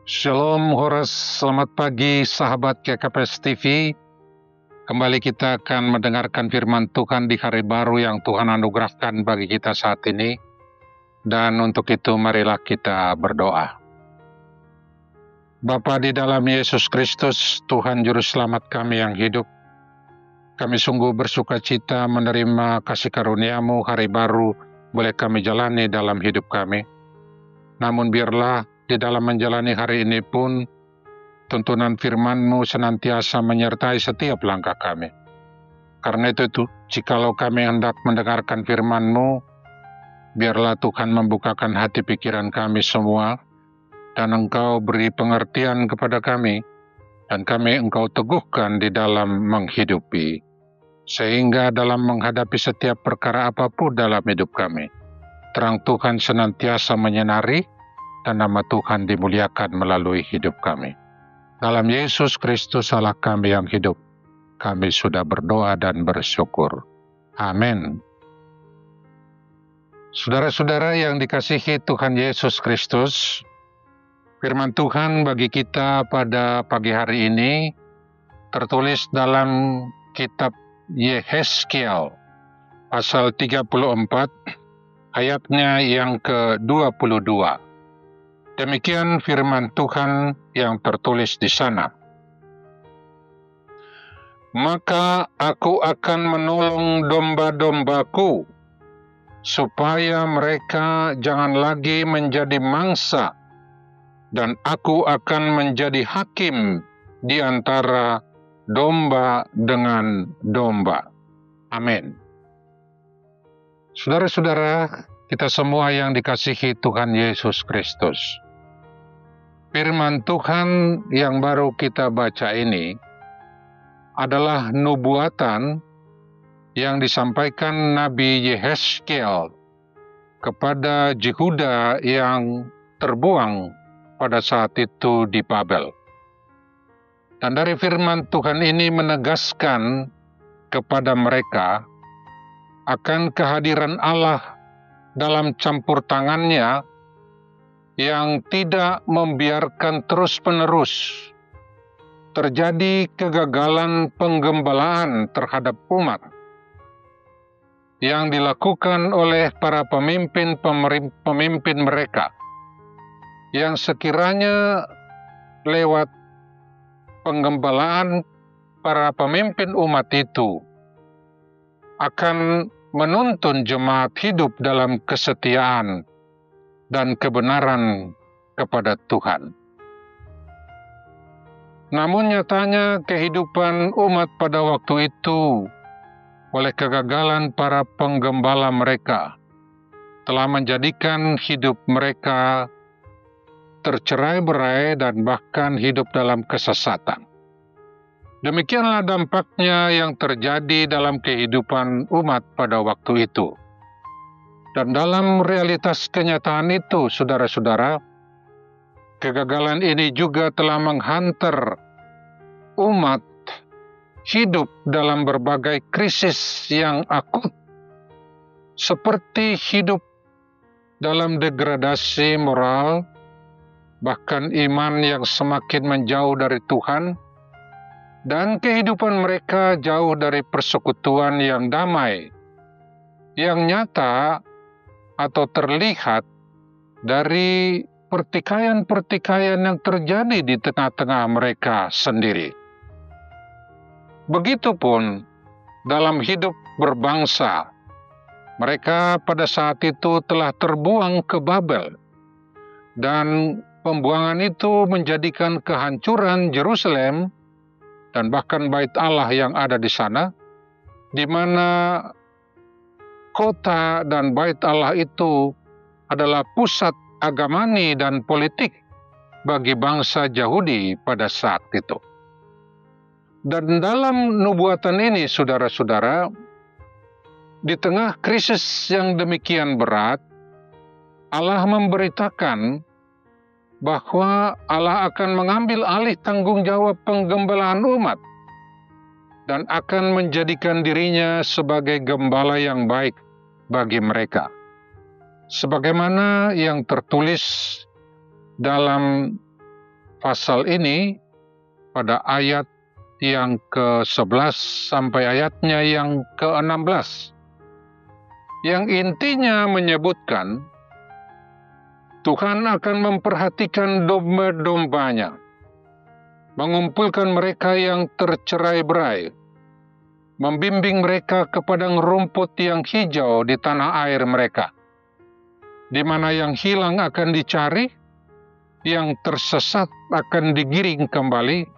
Shalom Horas, selamat pagi sahabat KKPS TV. Kembali kita akan mendengarkan firman Tuhan di hari baru yang Tuhan anugerahkan bagi kita saat ini. Dan untuk itu marilah kita berdoa. Bapa di dalam Yesus Kristus, Tuhan Juru Selamat kami yang hidup, kami sungguh bersuka cita menerima kasih karunia-Mu hari baru boleh kami jalani dalam hidup kami. Namun biarlah di dalam menjalani hari ini pun tuntunan firman-Mu senantiasa menyertai setiap langkah kami. Karena itu, jikalau kami hendak mendengarkan firman-Mu, biarlah Tuhan membukakan hati pikiran kami semua, dan Engkau beri pengertian kepada kami, dan kami Engkau teguhkan di dalam menghidupi. Sehingga dalam menghadapi setiap perkara apapun dalam hidup kami, terang Tuhan senantiasa menyinari, dan nama Tuhan dimuliakan melalui hidup kami. Dalam Yesus Kristus Allah kami yang hidup, kami sudah berdoa dan bersyukur. Amin. Saudara-saudara yang dikasihi Tuhan Yesus Kristus, firman Tuhan bagi kita pada pagi hari ini tertulis dalam kitab Yehezkiel pasal 34 ayatnya yang ke-22. Demikian firman Tuhan yang tertulis di sana. Maka aku akan menolong domba-dombaku, supaya mereka jangan lagi menjadi mangsa, dan aku akan menjadi hakim di antara domba dengan domba. Amin. Saudara-saudara, kita semua yang dikasihi Tuhan Yesus Kristus, firman Tuhan yang baru kita baca ini adalah nubuatan yang disampaikan Nabi Yehezkiel kepada Yehuda yang terbuang pada saat itu di Babel. Dan dari firman Tuhan ini menegaskan kepada mereka akan kehadiran Allah dalam campur tangannya yang tidak membiarkan terus-menerus terjadi kegagalan penggembalaan terhadap umat yang dilakukan oleh para pemimpin mereka, yang sekiranya lewat penggembalaan para pemimpin umat itu akan menuntun jemaat hidup dalam kesetiaan dan kebenaran kepada Tuhan. Namun nyatanya kehidupan umat pada waktu itu oleh kegagalan para penggembala mereka telah menjadikan hidup mereka tercerai-berai dan bahkan hidup dalam kesesatan. Demikianlah dampaknya yang terjadi dalam kehidupan umat pada waktu itu. Dan dalam realitas kenyataan itu, saudara-saudara, kegagalan ini juga telah menghantar umat hidup dalam berbagai krisis yang akut, seperti hidup dalam degradasi moral, bahkan iman yang semakin menjauh dari Tuhan, dan kehidupan mereka jauh dari persekutuan yang damai, yang nyata atau terlihat dari pertikaian-pertikaian yang terjadi di tengah-tengah mereka sendiri. Begitupun dalam hidup berbangsa, mereka pada saat itu telah terbuang ke Babel, dan pembuangan itu menjadikan kehancuran Yerusalem dan bahkan bait Allah yang ada di sana, di mana kota dan bait Allah itu adalah pusat agamani dan politik bagi bangsa Yahudi pada saat itu. Dan dalam nubuatan ini, saudara-saudara, di tengah krisis yang demikian berat, Allah memberitakan bahwa Allah akan mengambil alih tanggung jawab penggembalaan umat dan akan menjadikan dirinya sebagai gembala yang baik bagi mereka. Sebagaimana yang tertulis dalam pasal ini pada ayat yang ke-11 sampai ayatnya yang ke-16. Yang intinya menyebutkan Tuhan akan memperhatikan domba-dombanya, mengumpulkan mereka yang tercerai-berai, membimbing mereka ke padang rumput yang hijau di tanah air mereka, di mana yang hilang akan dicari, yang tersesat akan digiring kembali,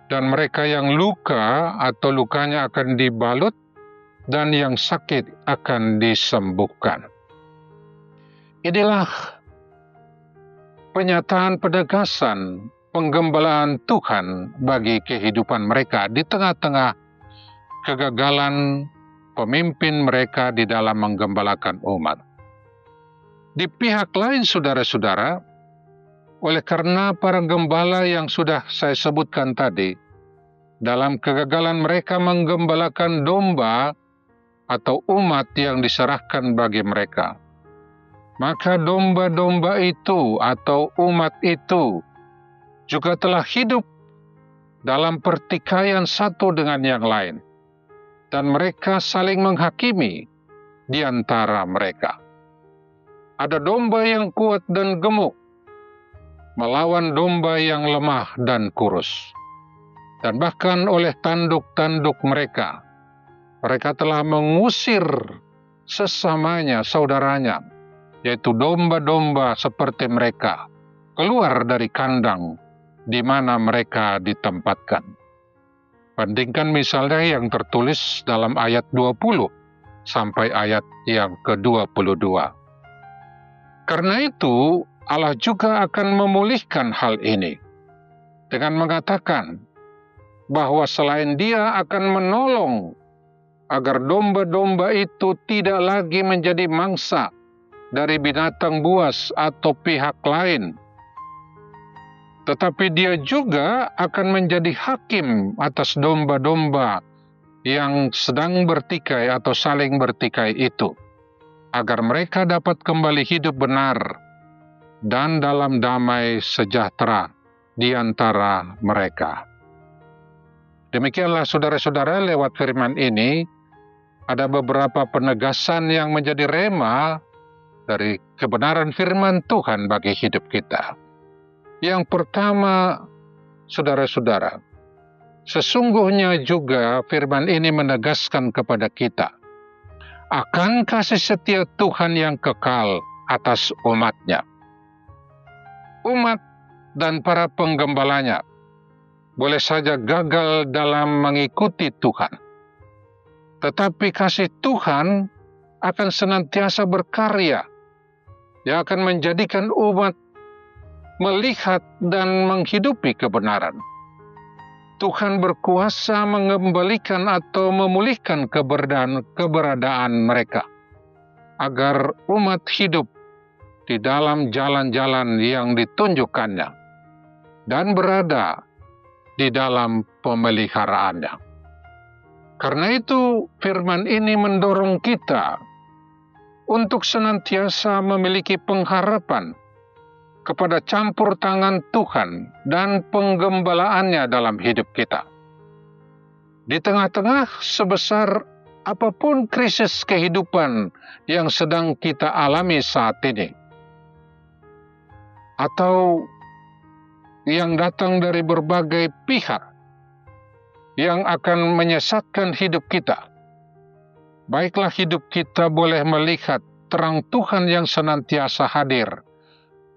dan mereka yang luka atau lukanya akan dibalut, dan yang sakit akan disembuhkan. Inilah penyataan penegasan penggembalaan Tuhan bagi kehidupan mereka di tengah-tengah kegagalan pemimpin mereka di dalam menggembalakan umat. Di pihak lain, saudara-saudara, oleh karena para gembala yang sudah saya sebutkan tadi, dalam kegagalan mereka menggembalakan domba atau umat yang diserahkan bagi mereka, maka domba-domba itu atau umat itu juga telah hidup dalam pertikaian satu dengan yang lain, dan mereka saling menghakimi di antara mereka. Ada domba yang kuat dan gemuk melawan domba yang lemah dan kurus, dan bahkan oleh tanduk-tanduk mereka telah mengusir sesamanya, saudaranya, yaitu domba-domba seperti mereka, keluar dari kandang di mana mereka ditempatkan. Bandingkan misalnya yang tertulis dalam ayat 20 sampai ayat yang ke-22. Karena itu, Allah juga akan memulihkan hal ini dengan mengatakan bahwa selain Dia akan menolong agar domba-domba itu tidak lagi menjadi mangsa dari binatang buas atau pihak lain, tetapi Dia juga akan menjadi hakim atas domba-domba yang sedang bertikai atau saling bertikai itu, agar mereka dapat kembali hidup benar dan dalam damai sejahtera di antara mereka. Demikianlah saudara-saudara, lewat firman ini ada beberapa penegasan yang menjadi rema dari kebenaran firman Tuhan bagi hidup kita. Yang pertama, saudara-saudara, sesungguhnya juga firman ini menegaskan kepada kita akan kasih setia Tuhan yang kekal atas umatnya. Umat dan para penggembalanya boleh saja gagal dalam mengikuti Tuhan, tetapi kasih Tuhan akan senantiasa berkarya, yang akan menjadikan umat melihat dan menghidupi kebenaran. Tuhan berkuasa mengembalikan atau memulihkan keberadaan mereka, agar umat hidup di dalam jalan-jalan yang ditunjukkannya dan berada di dalam pemeliharaannya. Karena itu, firman ini mendorong kita untuk senantiasa memiliki pengharapan kepada campur tangan Tuhan dan penggembalaannya dalam hidup kita. Di tengah-tengah sebesar apapun krisis kehidupan yang sedang kita alami saat ini, atau yang datang dari berbagai pihak yang akan menyesatkan hidup kita, baiklah hidup kita boleh melihat terang Tuhan yang senantiasa hadir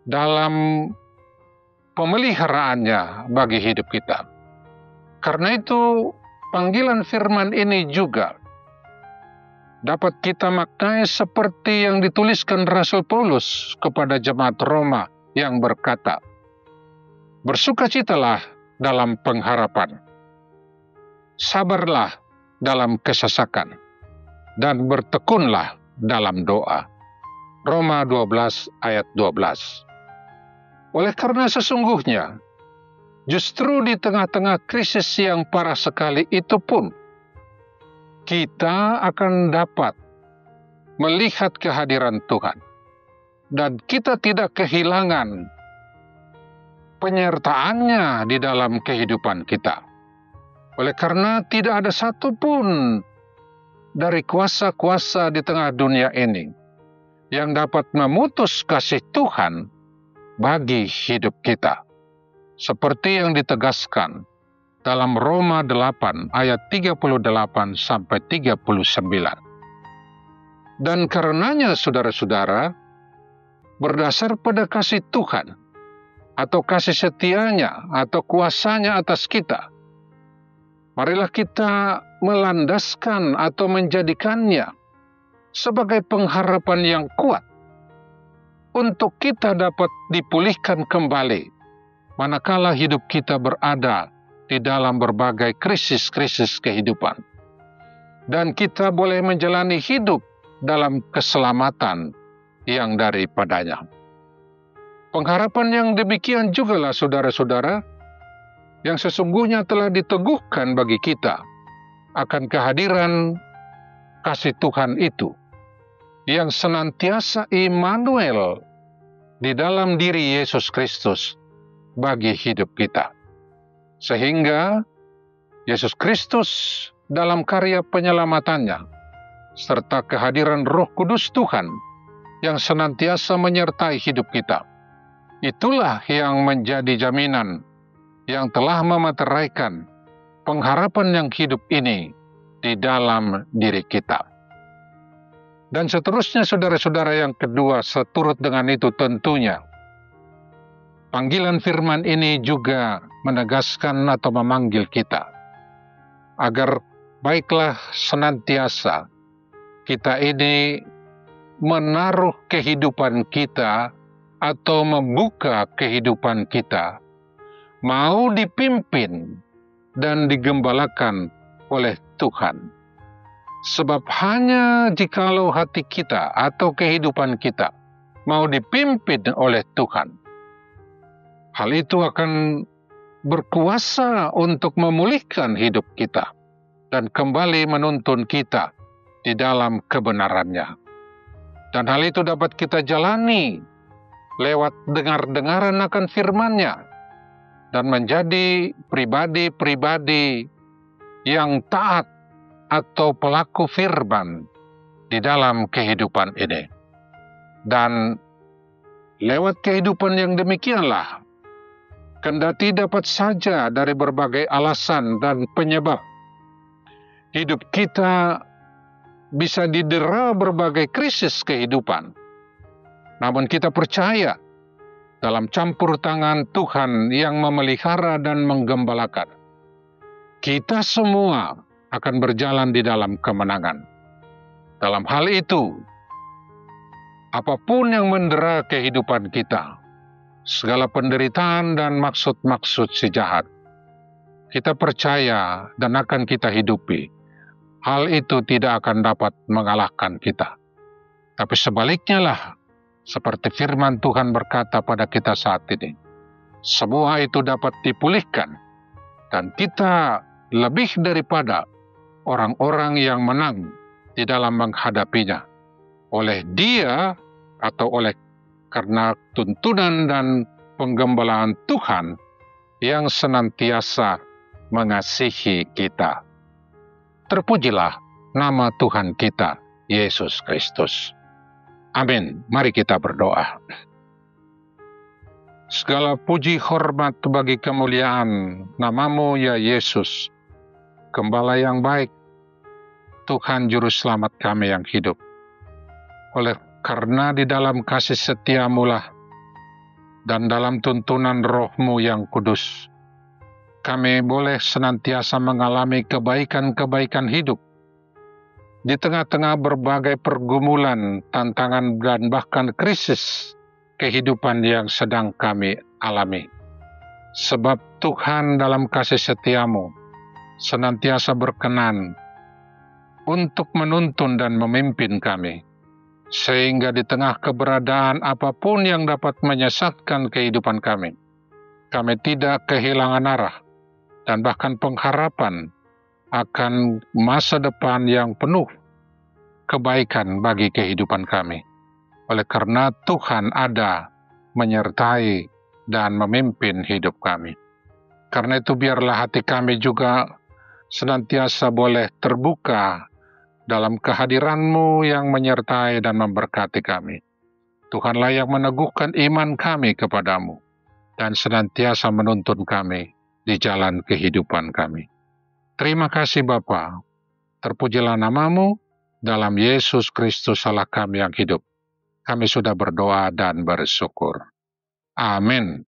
dalam pemeliharaannya bagi hidup kita. Karena itu, panggilan firman ini juga dapat kita maknai seperti yang dituliskan Rasul Paulus kepada jemaat Roma yang berkata, "Bersukacitalah dalam pengharapan, sabarlah dalam kesesakan, dan bertekunlah dalam doa." Roma 12 ayat 12. Oleh karena sesungguhnya, justru di tengah-tengah krisis yang parah sekali itu pun, kita akan dapat melihat kehadiran Tuhan, dan kita tidak kehilangan penyertaannya di dalam kehidupan kita. Oleh karena tidak ada satupun dari kuasa-kuasa di tengah dunia ini yang dapat memutus kasih Tuhan bagi hidup kita. Seperti yang ditegaskan dalam Roma 8 ayat 38 sampai 39. Dan karenanya saudara-saudara, berdasar pada kasih Tuhan atau kasih setianya atau kuasanya atas kita, marilah kita melandaskan atau menjadikannya sebagai pengharapan yang kuat untuk kita dapat dipulihkan kembali manakala hidup kita berada di dalam berbagai krisis-krisis kehidupan. Dan kita boleh menjalani hidup dalam keselamatan yang daripadanya. Pengharapan yang demikian jugalah saudara-saudara yang sesungguhnya telah diteguhkan bagi kita akan kehadiran kasih Tuhan itu yang senantiasa Immanuel di dalam diri Yesus Kristus bagi hidup kita. Sehingga Yesus Kristus dalam karya penyelamatannya serta kehadiran Roh Kudus Tuhan yang senantiasa menyertai hidup kita, itulah yang menjadi jaminan yang telah memeteraikan pengharapan yang hidup ini di dalam diri kita. Dan seterusnya saudara-saudara yang kedua, seturut dengan itu tentunya, panggilan firman ini juga menegaskan atau memanggil kita agar baiklah senantiasa kita ini menaruh kehidupan kita atau membuka kehidupan kita, mau dipimpin dan digembalakan oleh Tuhan. Sebab hanya jikalau hati kita atau kehidupan kita mau dipimpin oleh Tuhan, hal itu akan berkuasa untuk memulihkan hidup kita dan kembali menuntun kita di dalam kebenarannya. Dan hal itu dapat kita jalani lewat dengar-dengaran akan firman-Nya dan menjadi pribadi-pribadi yang taat atau pelaku firman di dalam kehidupan ini. Dan lewat kehidupan yang demikianlah, kendati dapat saja dari berbagai alasan dan penyebab, hidup kita bisa didera berbagai krisis kehidupan. Namun kita percaya dalam campur tangan Tuhan yang memelihara dan menggembalakan. Kita semua akan berjalan di dalam kemenangan. Dalam hal itu, apapun yang mendera kehidupan kita, segala penderitaan dan maksud-maksud si jahat, kita percaya dan akan kita hidupi. Hal itu tidak akan dapat mengalahkan kita. Tapi sebaliknya lah, seperti firman Tuhan berkata pada kita saat ini, semua itu dapat dipulihkan, dan kita lebih daripada orang-orang yang menang di dalam menghadapinya. Oleh Dia atau oleh karena tuntunan dan penggembalaan Tuhan yang senantiasa mengasihi kita. Terpujilah nama Tuhan kita, Yesus Kristus. Amin. Mari kita berdoa. Segala puji hormat bagi kemuliaan nama-Mu ya Yesus, Gembala yang baik, Tuhan Juru Selamat kami yang hidup. Oleh karena di dalam kasih setia-Mu lah dan dalam tuntunan Roh-Mu yang kudus, kami boleh senantiasa mengalami kebaikan-kebaikan hidup di tengah-tengah berbagai pergumulan, tantangan, dan bahkan krisis kehidupan yang sedang kami alami. Sebab Tuhan dalam kasih setia-Mu senantiasa berkenan untuk menuntun dan memimpin kami, sehingga di tengah keberadaan apapun yang dapat menyesatkan kehidupan kami tidak kehilangan arah dan bahkan pengharapan akan masa depan yang penuh kebaikan bagi kehidupan kami. Oleh karena Tuhan ada menyertai dan memimpin hidup kami. Karena itu biarlah hati kami juga senantiasa boleh terbuka dalam kehadiran-Mu yang menyertai dan memberkati kami. Tuhanlah yang meneguhkan iman kami kepadamu dan senantiasa menuntun kami di jalan kehidupan kami. Terima kasih Bapa. Terpujilah nama-Mu, dalam Yesus Kristus Allah kami yang hidup. Kami sudah berdoa dan bersyukur. Amin.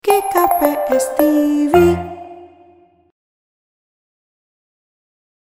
GKPST